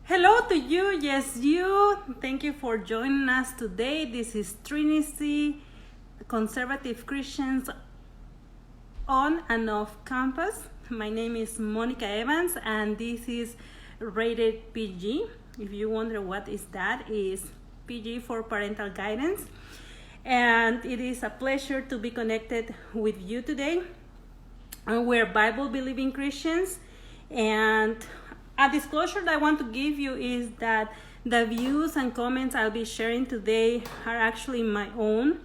Hello to you, yes, you. Thank you for joining us today. This is TRINICY, Conservative Christians on and off campus. My name is Monica Evans, and this is rated PG. If you wonder what is that, is PG for parental guidance. And it is a pleasure to be connected with you today. And we're Bible believing Christians, and a disclosure that I want to give you is that the views and comments I'll be sharing today are actually my own,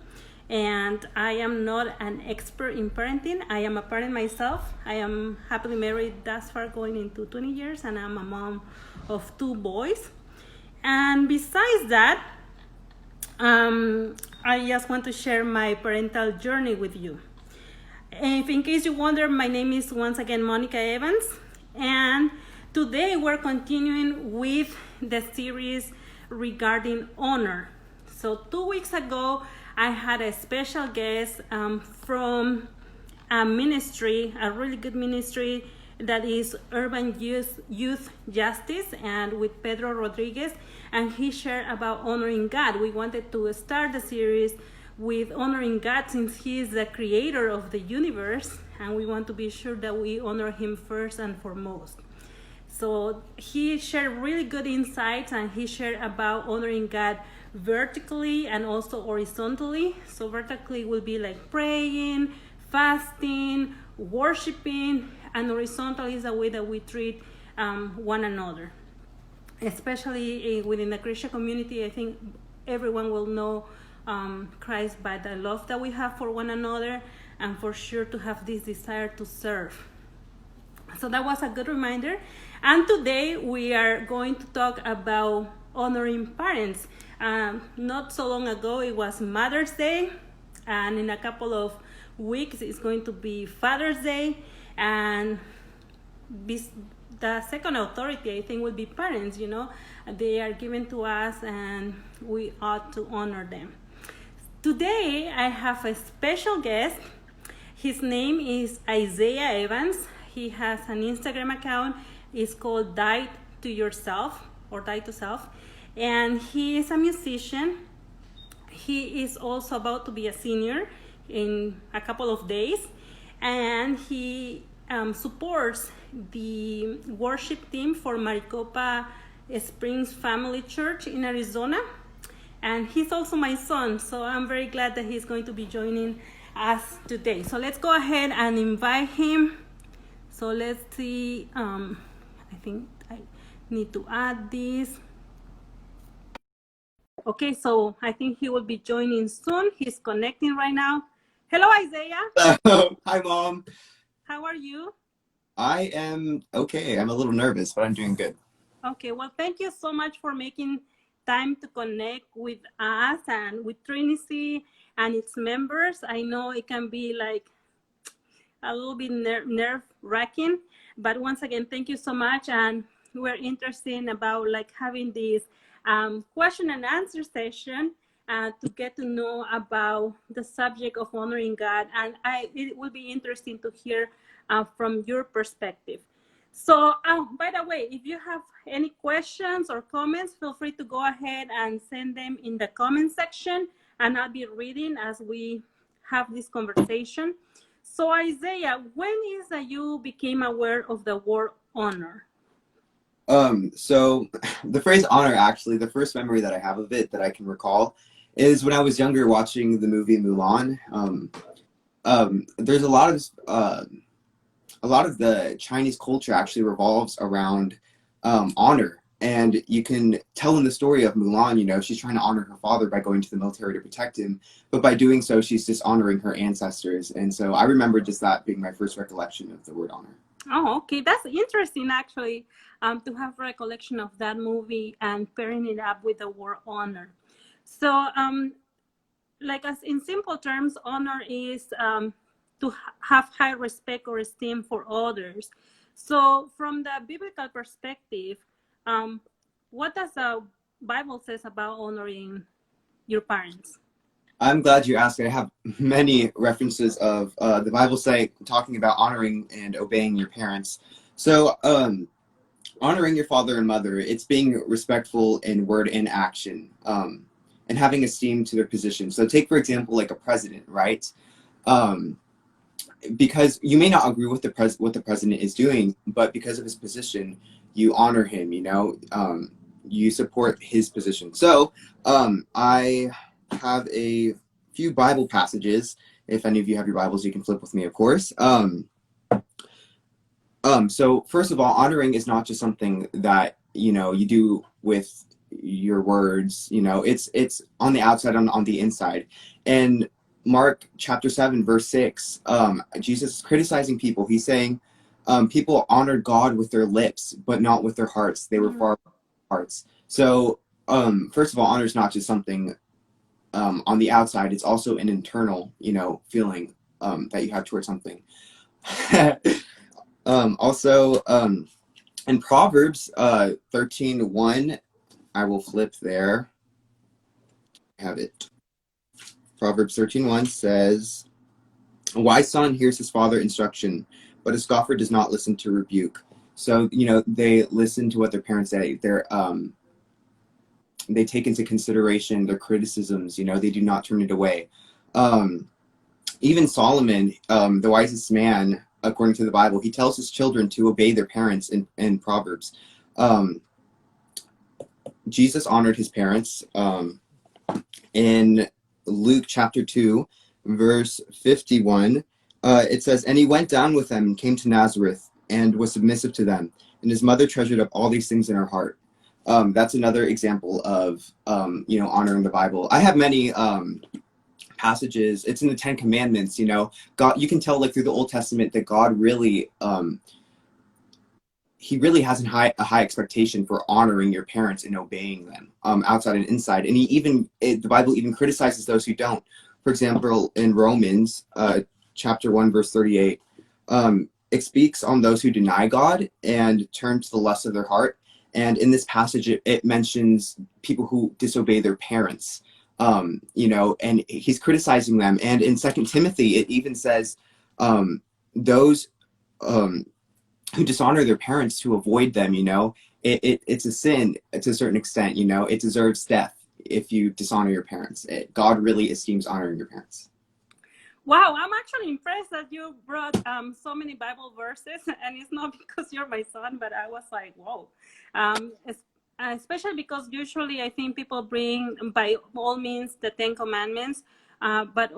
and I am not an expert in parenting. I am a parent myself. I am happily married thus far, going into 20 years, and I'm a mom of 2 boys. And besides that, I just want to share my parental journey with you. If in case you wonder, my name is once again Monica Evans, and today we're continuing with the series regarding honor. So 2 weeks ago, I had a special guest from a ministry, a really good ministry that is Urban Youth Justice, and with Pedro Rodriguez, and he shared about honoring God. We wanted to start the series with honoring God since he is the creator of the universe, and we want to be sure that we honor him first and foremost. So he shared really good insights, and he shared about honoring God vertically and also horizontally. So vertically will be like praying, fasting, worshiping, and horizontal is the way that we treat one another. Especially within the Christian community, I think everyone will know Christ by the love that we have for one another, and for sure to have this desire to serve. So that was a good reminder. And today we are going to talk about honoring parents. Not so long ago it was Mother's Day, and in a couple of weeks it's going to be Father's Day, and the second authority I think will be parents. They are given to us and we ought to honor them. Today I have a special guest. His name is Isaiah Evans. He has an Instagram account. It's called Die to Yourself, or Die to Self. And he is a musician. He is also about to be a senior in a couple of days. And he supports the worship team for Maricopa Springs Family Church in Arizona. And he's also my son, so I'm very glad that he's going to be joining us today. So let's go ahead and invite him. So let's see, I think I need to add this. Okay, so I think he will be joining soon. He's connecting right now. Hello, Isaiah. Hi, Mom. How are you? I am okay. I'm a little nervous, but I'm doing good. Okay, well, thank you so much for making time to connect with us and with TRINICY and its members. I know it can be like a little bit nerve-wracking, but once again, thank you so much. And we're interested about like having this question and answer session to get to know about the subject of honoring God. And it will be interesting to hear from your perspective. So, by the way, if you have any questions or comments, feel free to go ahead and send them in the comment section, and I'll be reading as we have this conversation. So, Isaiah, when is that you became aware of the word honor? So the phrase honor, actually, the first memory that I have of it that I can recall is when I was younger watching the movie Mulan. There's a lot of the Chinese culture actually revolves around honor. And you can tell in the story of Mulan, she's trying to honor her father by going to the military to protect him. But by doing so, she's dishonoring her ancestors. And so I remember just that being my first recollection of the word honor. Oh, okay. That's interesting, actually, to have recollection of that movie and pairing it up with the word honor. So, like as in simple terms, honor is to have high respect or esteem for others. So from the biblical perspective, what does the Bible says about honoring your parents? I'm glad you asked. I have many references of the Bible talking about honoring and obeying your parents. So honoring your father and mother, it's being respectful in word and action, and having esteem to their position. So take, for example, like a president, right? Um, because you may not agree with what the president is doing, but because of his position, you honor him, you support his position. So I have a few Bible passages. If any of you have your Bibles, you can flip with me, of course. So first of all, honoring is not just something that, you do with your words, it's on the outside, on the inside. And Mark chapter 7, verse 6, Jesus is criticizing people. He's saying, people honored God with their lips, but not with their hearts. They were far from hearts. So, first of all, honor is not just something, on the outside. It's also an internal, feeling, that you have towards something. Also, in Proverbs 13:1, I will flip there. I have it. Proverbs 13:1 says, "A wise son hears his father's instruction, but a scoffer does not listen to rebuke." So, they listen to what their parents say. They take into consideration their criticisms. They do not turn it away. Even Solomon, the wisest man, according to the Bible, he tells his children to obey their parents in Proverbs. Jesus honored his parents. In Luke chapter 2, verse 51, it says, "And he went down with them and came to Nazareth and was submissive to them. And his mother treasured up all these things in her heart." That's another example of, honoring the Bible. I have many passages. It's in the Ten Commandments. God, you can tell, like, through the Old Testament, that God really, he really has a high expectation for honoring your parents and obeying them, outside and inside. And the Bible even criticizes those who don't. For example, in Romans chapter 1, verse 38, it speaks on those who deny God and turn to the lust of their heart. And in this passage, it mentions people who disobey their parents, and he's criticizing them. And in 2 Timothy, it even says, those who dishonor their parents, to avoid them, it's a sin to a certain extent. It deserves death if you dishonor your parents. God really esteems honoring your parents. Wow, I'm actually impressed that you brought so many Bible verses, and it's not because you're my son, but I was like, whoa. Especially because usually I think people bring, by all means, the Ten Commandments, but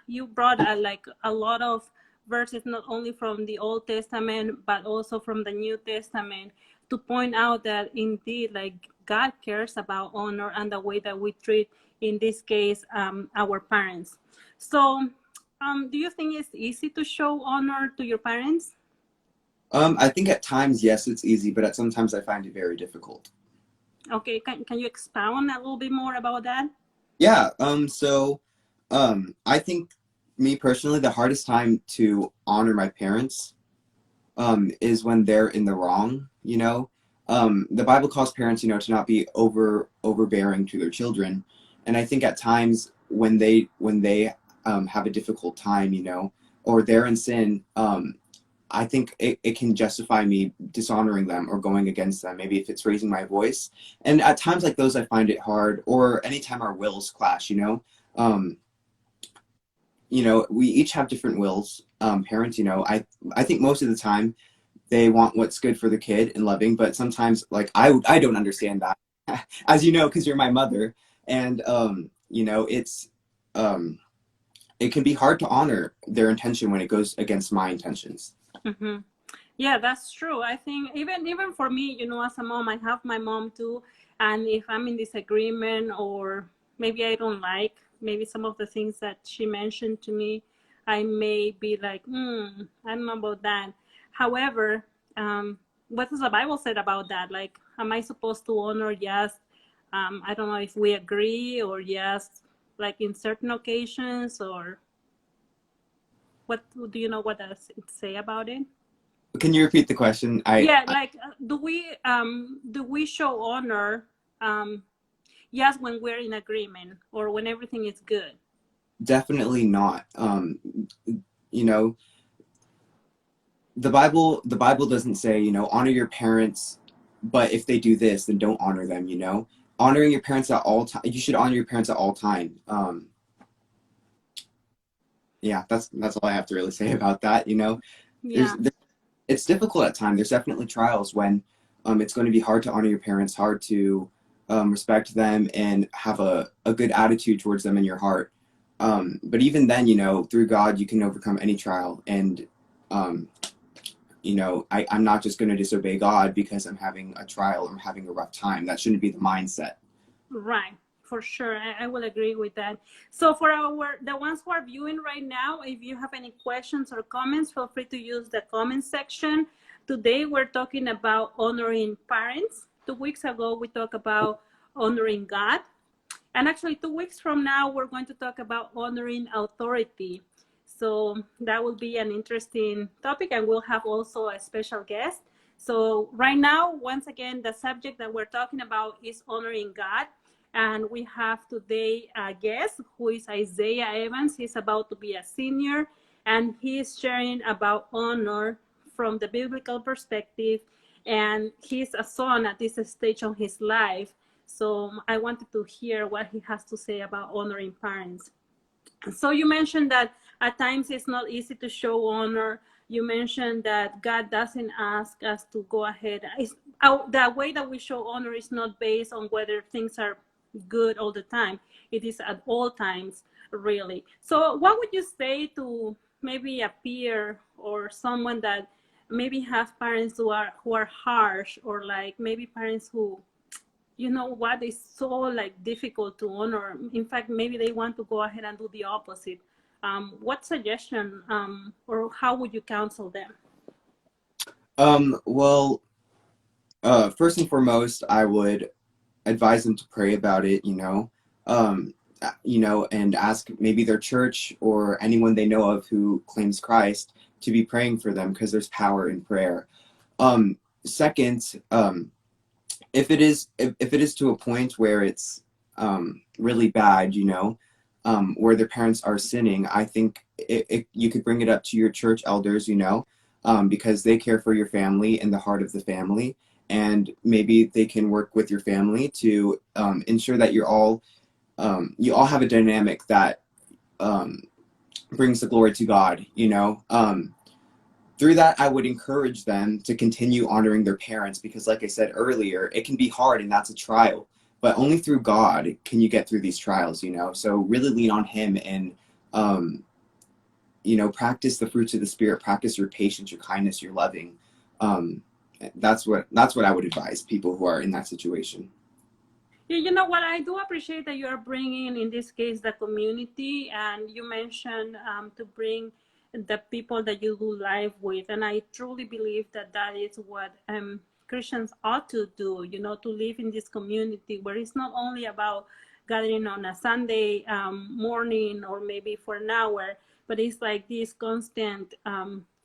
you brought like a lot of verses, not only from the Old Testament, but also from the New Testament, to point out that indeed, like, God cares about honor and the way that we treat, in this case, our parents. So, do you think it's easy to show honor to your parents? I think at times, yes, it's easy, but at sometimes I find it very difficult. Okay, can you expound a little bit more about that? Yeah. So, I think, me personally, the hardest time to honor my parents, is when they're in the wrong. The Bible calls parents, to not be overbearing to their children. And I think at times when they have a difficult time, or they're in sin, I think it can justify me dishonoring them or going against them, maybe if it's raising my voice. And at times like those, I find it hard, or anytime our wills clash. We each have different wills. Parents, I think most of the time they want what's good for the kid and loving, but sometimes, like, I don't understand that, as you know, because you're my mother. And it's it can be hard to honor their intention when it goes against my intentions. Mm-hmm. Yeah, that's true. I think even for me, as a mom, I have my mom too, and if I'm in disagreement, or maybe I don't like maybe some of the things that she mentioned to me, I may be like, I don't know about that. However, what does the Bible said about that? Like, am I supposed to honor? Yes. I don't know if we agree, or yes, like in certain occasions, or what do you know what does it say about it? Can you repeat the question? Yeah, like, do we show honor, yes, when we're in agreement or when everything is good? Definitely not. You know, the Bible doesn't say, honor your parents, but if they do this, then don't honor them. Honoring your parents at all time. You should honor your parents at all time. Yeah, that's all I have to really say about that. Yeah. It's difficult at times. There's definitely trials when it's going to be hard to honor your parents, hard to respect them and have a good attitude towards them in your heart. But even then, through God, you can overcome any trial. And um, I'm not just going to disobey God because I'm having a trial or I'm having a rough time. That shouldn't be the mindset. Right, for sure. I will agree with that. So for the ones who are viewing right now, if you have any questions or comments, feel free to use the comment section. Today we're talking about honoring parents. 2 weeks ago we talked about honoring God. And actually 2 weeks from now we're going to talk about honoring authority. So that will be an interesting topic, and we'll have also a special guest. So right now, once again, the subject that we're talking about is honoring God. And we have today a guest who is Isaiah Evans. He's about to be a senior, and he's sharing about honor from the biblical perspective. And he's a son at this stage of his life. So I wanted to hear what he has to say about honoring parents. So you mentioned that at times it's not easy to show honor. You mentioned that God doesn't ask us to go ahead. The way that we show honor is not based on whether things are good all the time. It is at all times, really. So what would you say to maybe a peer or someone that maybe have parents who are harsh, or like maybe parents who, you know what, is so like difficult to honor? In fact, maybe they want to go ahead and do the opposite. What suggestion, or how would you counsel them? Well, first and foremost, I would advise them to pray about it, and ask maybe their church or anyone they know of who claims Christ to be praying for them, because there's power in prayer. Second, if it is to a point where it's really bad, where their parents are sinning, I think you could bring it up to your church elders, because they care for your family and the heart of the family, and maybe they can work with your family to ensure that you all have a dynamic that brings the glory to God. Through that, I would encourage them to continue honoring their parents, because, like I said earlier, it can be hard and that's a trial. But only through God can you get through these trials, So really lean on Him and, practice the fruits of the Spirit, practice your patience, your kindness, your loving. Um, that's what I would advise people who are in that situation. Yeah, you know what? I do appreciate that you are bringing, in this case, the community, and you mentioned to bring the people that you do life with, and I truly believe that that is what Christians ought to do. To live in this community where it's not only about gathering on a Sunday morning or maybe for an hour, but it's like this constant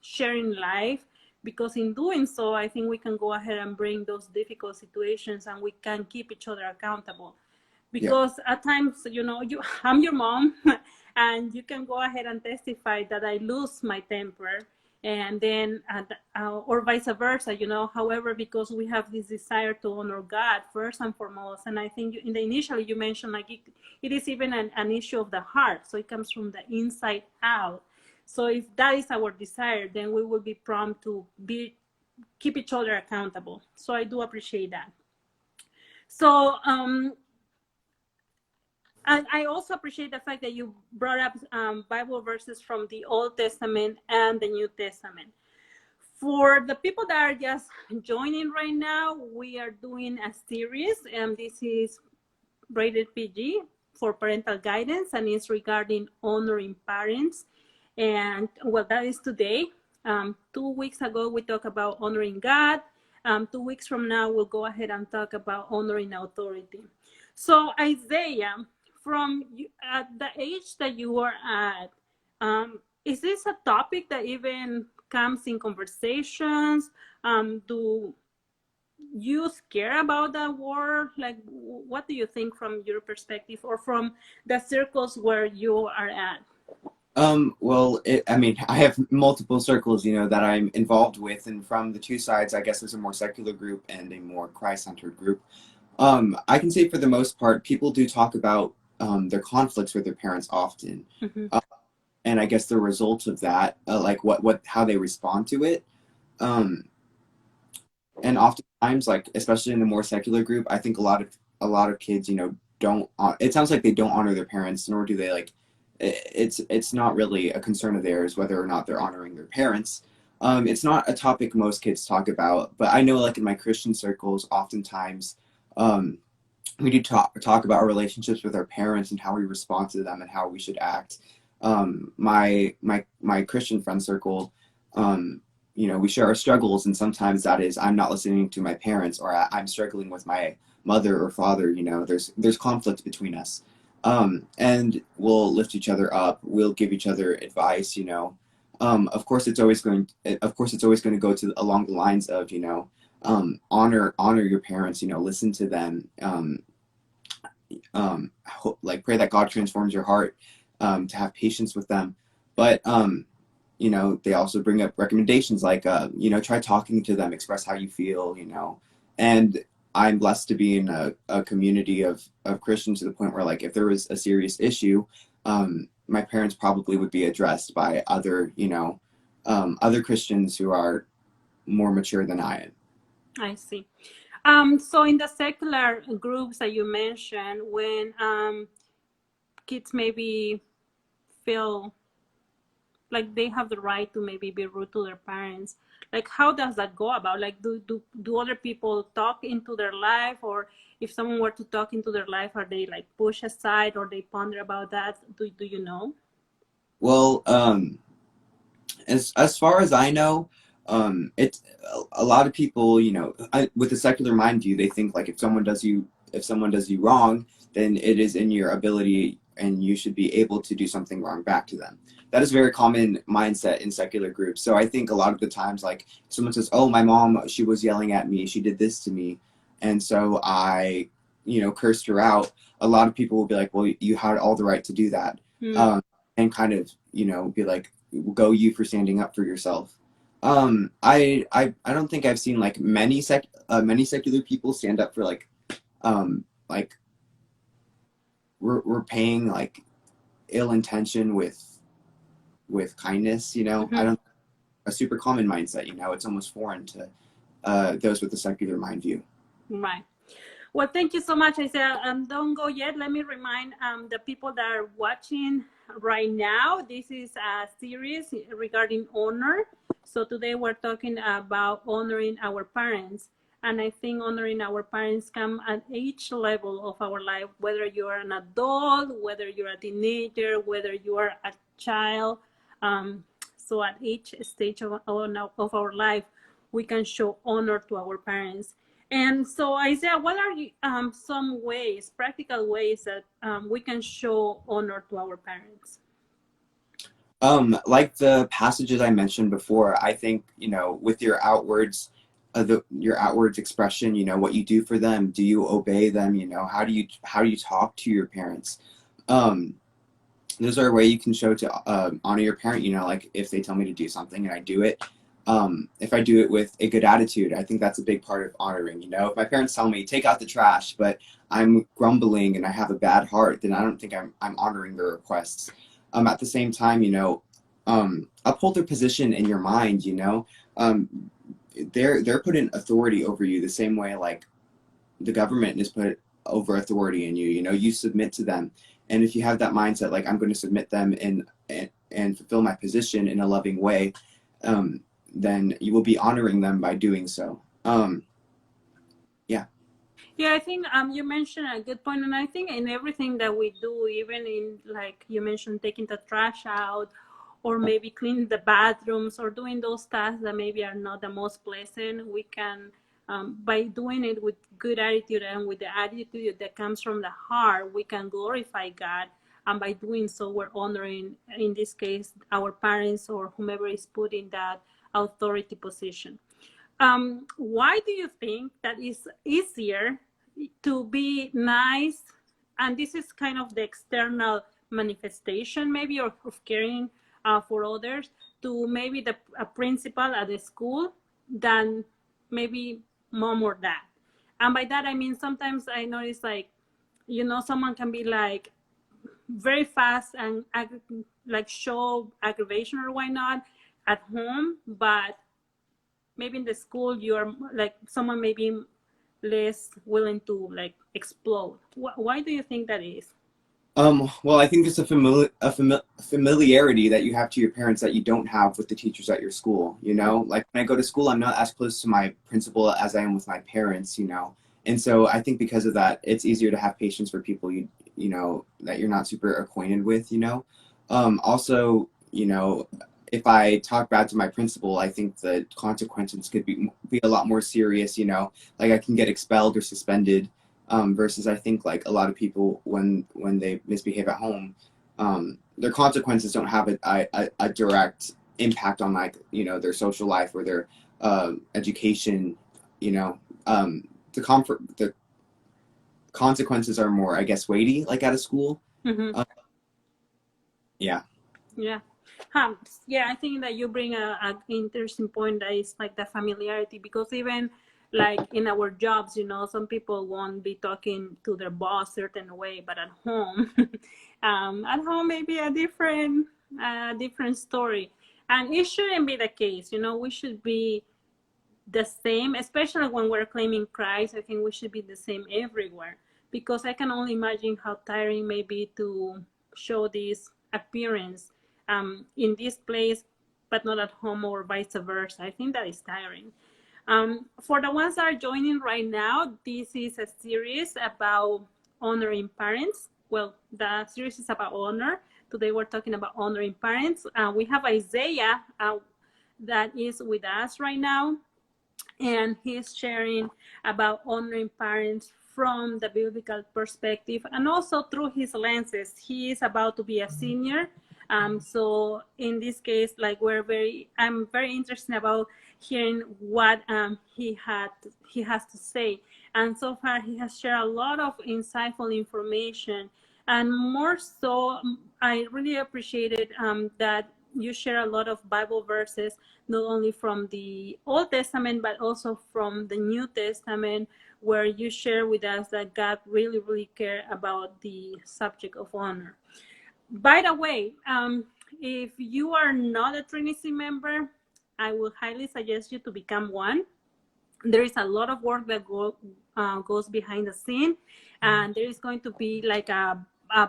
sharing life, because in doing so, I think we can go ahead and bring those difficult situations, and we can keep each other accountable. Yeah. Because at times, I'm your mom, and you can go ahead and testify that I lose my temper, and then or vice versa, however, because we have this desire to honor God first and foremost. And I think in the initially you mentioned, like, it is even an issue of the heart, so it comes from the inside out. So if that is our desire, then we will be prompt to keep each other accountable. So I do appreciate that. So I also appreciate the fact that you brought up Bible verses from the Old Testament and the New Testament. For the people that are just joining right now, we are doing a series, and this is rated PG, for parental guidance, and it's regarding honoring parents. And well, that is today. 2 weeks ago, we talked about honoring God. 2 weeks from now, we'll go ahead and talk about honoring authority. So, Isaiah, from at the age that you are at, is this a topic that even comes in conversations? Do you care about that word? Like, what do you think from your perspective or from the circles where you are at? Well, I mean, I have multiple circles, that I'm involved with, and from the two sides, I guess there's a more secular group and a more Christ-centered group. I can say for the most part, people do talk about their conflicts with their parents often, Mm-hmm. uh, and I guess the result of that, like how they respond to it. Um, and oftentimes, like especially in the more secular group, I think a lot of kids, don't. It sounds like they don't honor their parents, nor do they like. It's not really a concern of theirs whether or not they're honoring their parents. It's not a topic most kids talk about, but I know like in my Christian circles, oftentimes um, we do talk about our relationships with our parents and how we respond to them and how we should act. My Christian friend circle, we share our struggles, and sometimes that is I'm not listening to my parents, or I'm struggling with my mother or father. There's conflict between us, and we'll lift each other up. We'll give each other advice. Of course, it's always going. Of course, it's always going to go to along the lines of honor your parents. Listen to them. Like pray that God transforms your heart, to have patience with them. But they also bring up recommendations like try talking to them, express how you feel. And I'm blessed to be in a community of Christians to the point where like if there was a serious issue, my parents probably would be addressed by other Christians who are more mature than I am. I see. So in the secular groups that you mentioned, when kids maybe feel like they have the right to maybe be rude to their parents, like how does that go about? Like do other people talk into their life, or if someone were to talk into their life, are they like push aside or they ponder about that? Do you know? Well, as far as I know, it's a lot of people, with a secular mind view, they think like if someone does you wrong, then it is in your ability and you should be able to do something wrong back to them. That is a very common mindset in secular groups. So I think a lot of the times, like someone says, "Oh, my mom, she was yelling at me. She did this to me," and so I, cursed her out. A lot of people will be like, "Well, you had all the right to do that," Hmm. and kind of, be like, go you for standing up for yourself. I don't think I've seen like many secular people stand up for like repaying like ill intention with kindness. I Mm-hmm. don't a super common mindset. It's almost foreign to those with the secular mind view. Right. Well, thank you so much, Isaiah. Don't go yet. Let me remind the people that are watching right now. This is a series regarding honor. So today we're talking about honoring our parents. And I think honoring our parents come at each level of our life, whether you are an adult, whether you're a teenager, whether you are a child. Um, so at each stage of our life, we can show honor to our parents. And so, Isaiah, what are some ways, practical ways that we can show honor to our parents? Like the passages I mentioned before, I think, with your your outwards expression, what you do for them, do you obey them? How do you talk to your parents? Um, those are a way you can show to honor your parent. Like if they tell me to do something and I do it, if I do it with a good attitude, I think that's a big part of honoring. If my parents tell me take out the trash, but I'm grumbling and I have a bad heart, then I don't think I'm honoring their requests. At the same time, uphold their position in your mind. Um, they're put in authority over you the same way like the government is put over authority in you. You submit to them, and if you have that mindset like I'm going to submit them and fulfill my position in a loving way, um, then you will be honoring them by doing so. Yeah. Yeah, I think you mentioned a good point, and I think in everything that we do, even in like you mentioned, taking the trash out, or maybe cleaning the bathrooms, or doing those tasks that maybe are not the most pleasant, we can, by doing it with good attitude and with the attitude that comes from the heart, we can glorify God. And by doing so, we're honoring, in this case, our parents or whomever is put in that authority position. Why do you think that it's easier to be nice? And this is kind of the external manifestation maybe, or of caring for others, to maybe a principal at the school than maybe mom or dad. And by that I mean, sometimes I notice, like, someone can be like very fast and like show aggravation or why not at home, but maybe in the school you're like, someone may be less willing to like explode. Why do you think that is? Well, I think it's familiarity that you have to your parents that you don't have with the teachers at your school. Like when I go to school, I'm not as close to my principal as I am with my parents. And so I think because of that, it's easier to have patience for people that you're not super acquainted with. Also, if I talk bad to my principal, I think the consequences could be a lot more serious. Like I can get expelled or suspended. Versus I think like a lot of people when they misbehave at home, their consequences don't have a direct impact on like their social life or their education. The consequences are more, I guess, weighty like at a school. Mm-hmm. Yeah. Yeah. Yeah, I think that you bring a interesting point, that is like the familiarity, because even like in our jobs, some people won't be talking to their boss certain way, but at home, maybe a different story. And it shouldn't be the case. We should be the same, especially when we're claiming Christ. I think we should be the same everywhere, because I can only imagine how tiring may be to show this appearance in this place, but not at home, or vice versa. I think that is tiring. For the ones that are joining right now, this is a series about honoring parents. Well, the series is about honor. Today we're talking about honoring parents. We have Isaiah that is with us right now, and he's sharing about honoring parents from the biblical perspective and also through his lenses. He is about to be a senior. So in this case, like I'm very interested about hearing what he has to say. And so far, he has shared a lot of insightful information. And more so, I really appreciated that you share a lot of Bible verses, not only from the Old Testament, but also from the New Testament, where you share with us that God really, really cared about the subject of honor. By the way, if you are not a TRINICY member, I will highly suggest you to become one. There is a lot of work that goes behind the scene, and there is going to be like a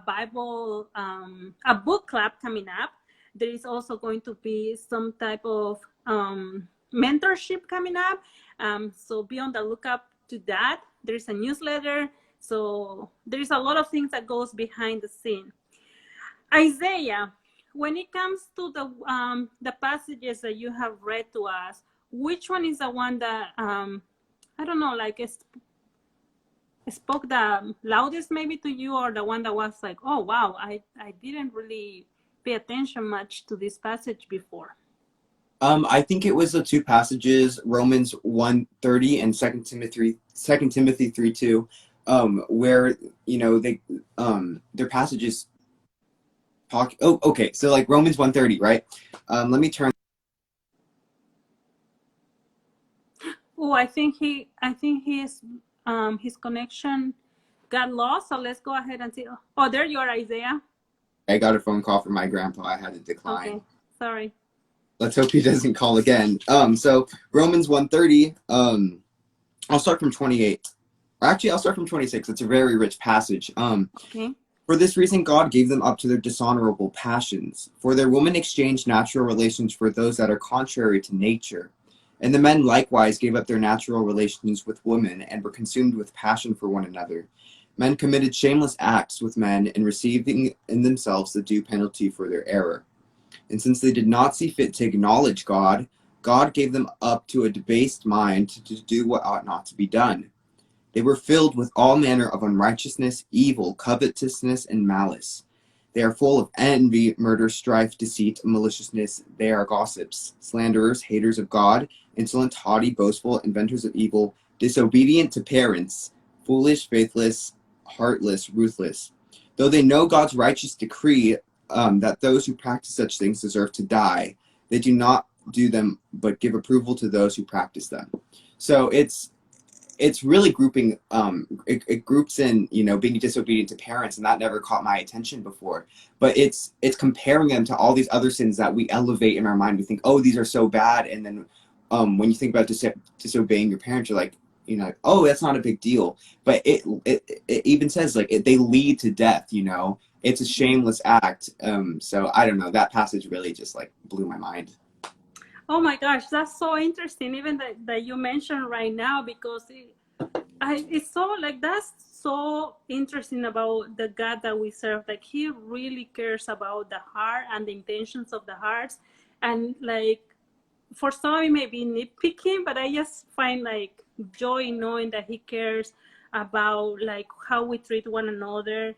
Bible, a book club coming up. There is also going to be some type of mentorship coming up. So be on the lookout to that. There is a newsletter. So there is a lot of things that goes behind the scene. Isaiah, when it comes to the passages that you have read to us, which one is the one that I don't know, like spoke the loudest maybe to you, or the one that was like, oh wow, I didn't really pay attention much to this passage before? I think it was the two passages, Romans 1:30 and 2 Timothy 3:2, where they their passages talk. Oh, okay. So like Romans 1:30, right? Let me turn. Oh, I think his connection got lost. So let's go ahead and see. Oh, there you are, Isaiah. I got a phone call from my grandpa. I had to decline. Okay, sorry. Let's hope he doesn't call again. So Romans 1:30. I'll start from 28. Actually, I'll start from 26. It's a very rich passage. Okay. For this reason, God gave them up to their dishonorable passions. For their women exchanged natural relations for those that are contrary to nature. And the men likewise gave up their natural relations with women and were consumed with passion for one another. Men committed shameless acts with men and receiving in themselves the due penalty for their error. And since they did not see fit to acknowledge God, God gave them up to a debased mind to do what ought not to be done. They were filled with all manner of unrighteousness, evil, covetousness, and malice. They are full of envy, murder, strife, deceit, maliciousness. They are gossips, slanderers, haters of God, insolent, haughty, boastful, inventors of evil, disobedient to parents, foolish, faithless, heartless, ruthless. Though they know God's righteous decree that those who practice such things deserve to die, they do not do them, but give approval to those who practice them. So it's really grouping. It groups in, you know, being disobedient to parents, and that never caught my attention before. But it's comparing them to all these other sins that we elevate in our mind. We think, oh, these are so bad, and then when you think about disobeying your parents, you're like, you know, oh, that's not a big deal. But it even says like they lead to death. You know, it's a shameless act. So I don't know. That passage really just like blew my mind. Oh my gosh, that's so interesting. Even that you mentioned right now, because it's so like that's so interesting about the God that we serve. Like he really cares about the heart and the intentions of the hearts, and like for some it may be nitpicking, but I just find like joy in knowing that he cares about like how we treat one another,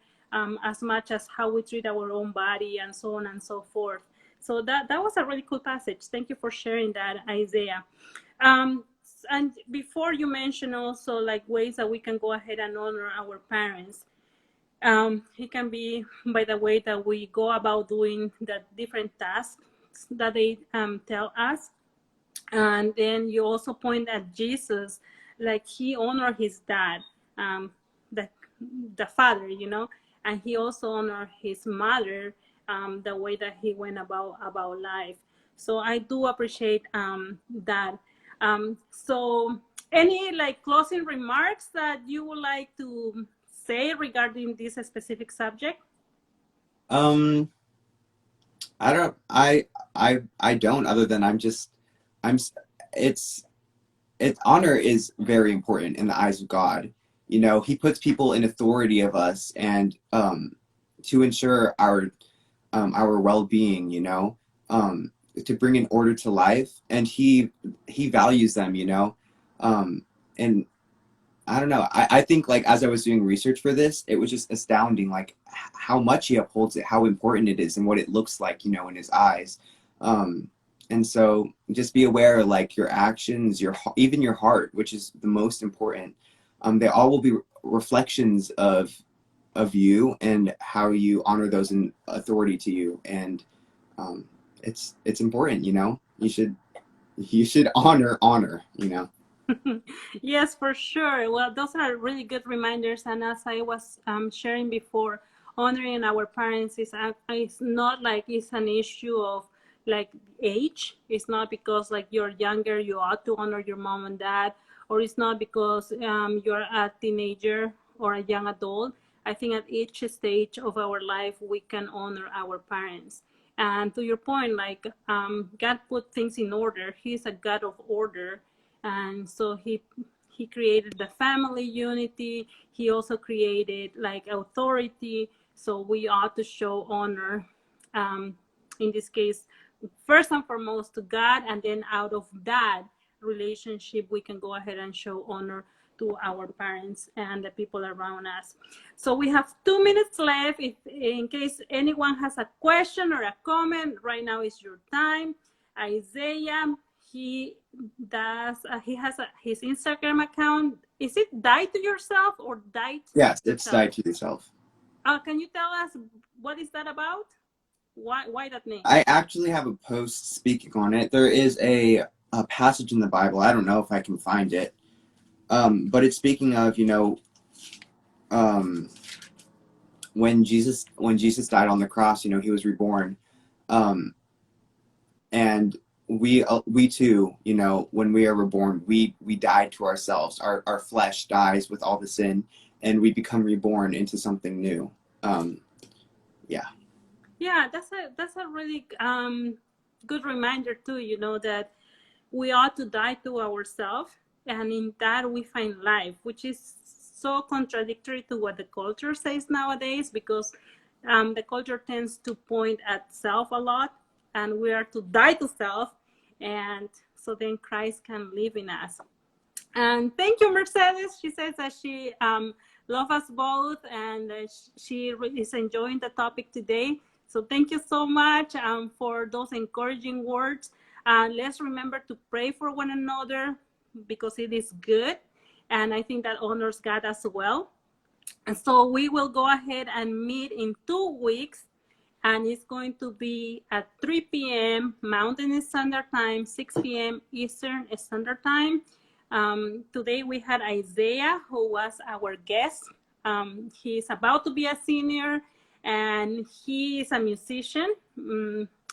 as much as how we treat our own body, and so on and so forth. So that was a really cool passage. Thank you for sharing that, Isaiah. Um, and before you mention also like ways that we can go ahead and honor our parents. It can be by the way that we go about doing the different tasks that they tell us. And then you also point at Jesus, like he honored his dad, the, the father, you know, and he also honored his mother, the way that he went about life. So I do appreciate that. So any like closing remarks that you would like to say regarding this specific subject? Um, I don't. I don't. Other than I'm. It's honor is very important in the eyes of God. You know, He puts people in authority of us, and to ensure our well being. You know, to bring an order to life, and He values them. You know, and I don't know. I think like as I was doing research for this, it was just astounding, like how much he upholds it, how important it is, and what it looks like, you know, in his eyes. And so just be aware, like your actions, even your heart, which is the most important. They all will be reflections of you and how you honor those in authority to you. And it's important, you know. You should honor, you know. Yes, for sure. Well, those are really good reminders. And as I was sharing before, honoring our parents is not like it's an issue of like age. It's not because like you're younger, you ought to honor your mom and dad, or it's not because you're a teenager or a young adult. I think at each stage of our life, we can honor our parents. And to your point, like God put things in order. He's a God of order, and so he created the family unity. He also created like authority, so we ought to show honor, in this case first and foremost to God, and then out of that relationship we can go ahead and show honor to our parents and the people around us. So we have 2 minutes left. If in case anyone has a question or a comment, right now is your time. Isaiah, he does he has his Instagram account. Is it Die to Yourself or Die to Yes, it's Yourself? Die to Yourself. Can you tell us what is that about? Why that name? I actually have a post speaking on it. There is a passage in the Bible. I don't know if I can find it, but it's speaking of, you know, when Jesus died on the cross. You know, he was reborn, and we too, you know, when we are reborn, we die to ourselves. Our flesh dies with all the sin, and we become reborn into something new. Yeah. Yeah, that's a really good reminder too, you know, that we ought to die to ourselves, and in that we find life, which is so contradictory to what the culture says nowadays, because the culture tends to point at self a lot, and we are to die to self, and so then Christ can live in us. And thank you, Mercedes. She says that she loves us both, and she is enjoying the topic today. So thank you so much for those encouraging words. Let's remember to pray for one another, because it is good. And I think that honors God as well. And so we will go ahead and meet in 2 weeks, and it's going to be at 3 p.m. Mountain Standard Time, 6 p.m. Eastern Standard Time. Today we had Isaiah, who was our guest. He's about to be a senior, and he is a musician.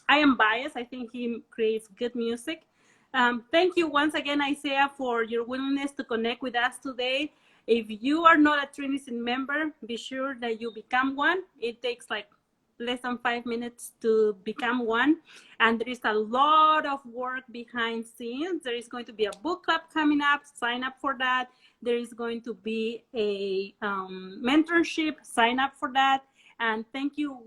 I am biased. I think he creates good music. Thank you once again, Isaiah, for your willingness to connect with us today. If you are not a TRINICY member, be sure that you become one. It takes like less than 5 minutes to become one. And there is a lot of work behind scenes. There is going to be a book club coming up. Sign up for that. There is going to be a mentorship. Sign up for that. And thank you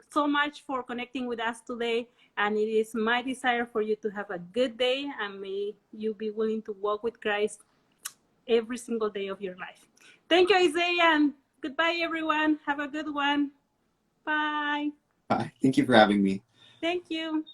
so much for connecting with us today. And it is my desire for you to have a good day, and may you be willing to walk with Christ every single day of your life. Thank you, Isaiah, and goodbye, everyone. Have a good one. Bye. Bye. Thank you for having me. Thank you.